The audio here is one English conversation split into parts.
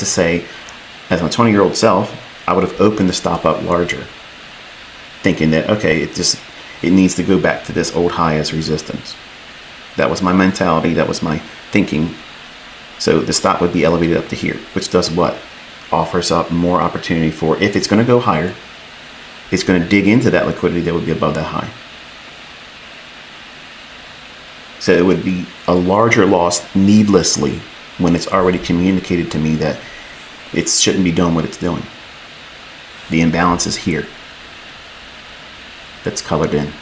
to say, as my 20-year-old self, I would have opened the stop up larger, thinking that, okay, it needs to go back to this old high as resistance. That was my mentality. That was my thinking. So the stop would be elevated up to here, which does what? Offers up more opportunity for, if it's going to go higher, it's going to dig into that liquidity that would be above that high. So it would be a larger loss needlessly when it's already communicated to me that it shouldn't be doing what it's doing. The imbalance is here. That's colored in.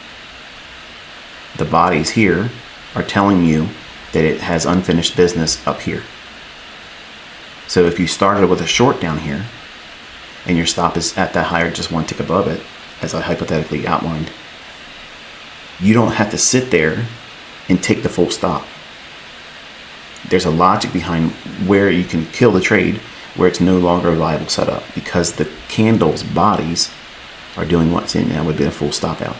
The bodies here are telling you that it has unfinished business up here. So if you started with a short down here and your stop is at that high or just one tick above it, as I hypothetically outlined, you don't have to sit there and take the full stop. There's a logic behind where you can kill the trade, where it's no longer a viable setup, because the candle's bodies are doing what's in there would be a full stop out.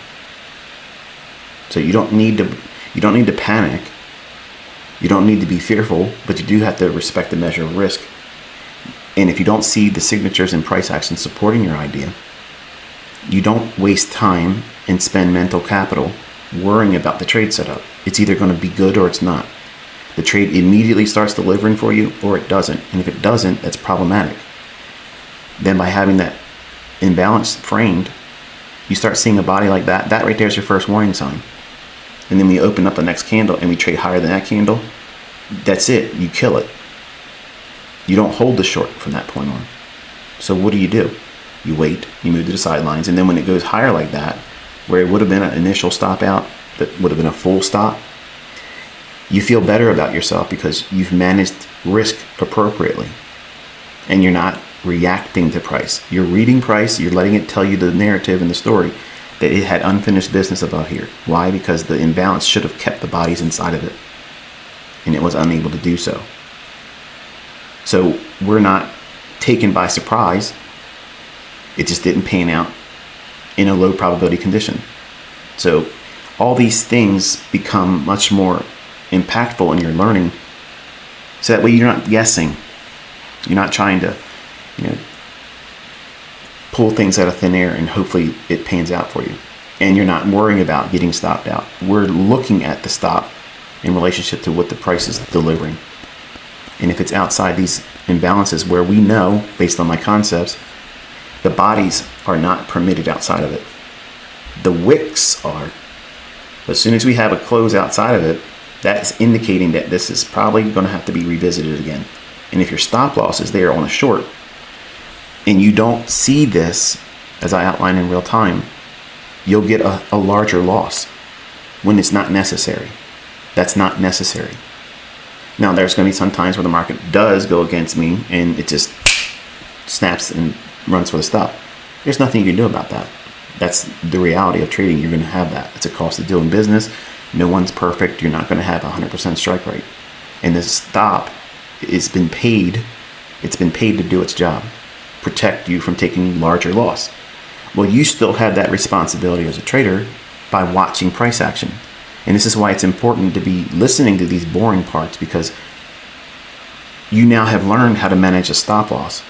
So you don't need to panic. You don't need to be fearful, but you do have to respect the measure of risk. And if you don't see the signatures and price action supporting your idea, you don't waste time and spend mental capital worrying about the trade setup. It's either going to be good or it's not. The trade immediately starts delivering for you or it doesn't. And if it doesn't, that's problematic. Then by having that imbalance framed, you start seeing a body like that. That right there is your first warning sign. And then we open up the next candle and we trade higher than that candle. That's it. You kill it. You don't hold the short from that point on. So what do? You wait, you move to the sidelines, and then when it goes higher like that, where it would have been an initial stop out, that would have been a full stop, you feel better about yourself because you've managed risk appropriately. And you're not reacting to price. You're reading price, you're letting it tell you the narrative and the story that it had unfinished business about here. Why? Because the imbalance should have kept the bodies inside of it, and it was unable to do so. So we're not taken by surprise. It just didn't pan out in a low probability condition. So all these things become much more impactful in your learning. So that way you're not guessing. You're not trying to, pull things out of thin air and hopefully it pans out for you. And you're not worrying about getting stopped out. We're looking at the stop in relationship to what the price is delivering. And if it's outside these imbalances where we know, based on my concepts, the bodies are not permitted outside of it. The wicks are. As soon as we have a close outside of it, that's indicating that this is probably going to have to be revisited again. And if your stop loss is there on a short, and you don't see this, as I outlined in real time, you'll get a larger loss when it's not necessary. That's not necessary. Now, there's going to be some times where the market does go against me and it just snaps and runs for the stop. There's nothing you can do about that. That's the reality of trading. You're going to have that. It's a cost of doing business. No one's perfect. You're not going to have 100% strike rate. And this stop has been paid. It's been paid to do its job. Protect you from taking larger loss. Well, you still have that responsibility as a trader by watching price action. And this is why it's important to be listening to these boring parts, because you now have learned how to manage a stop loss.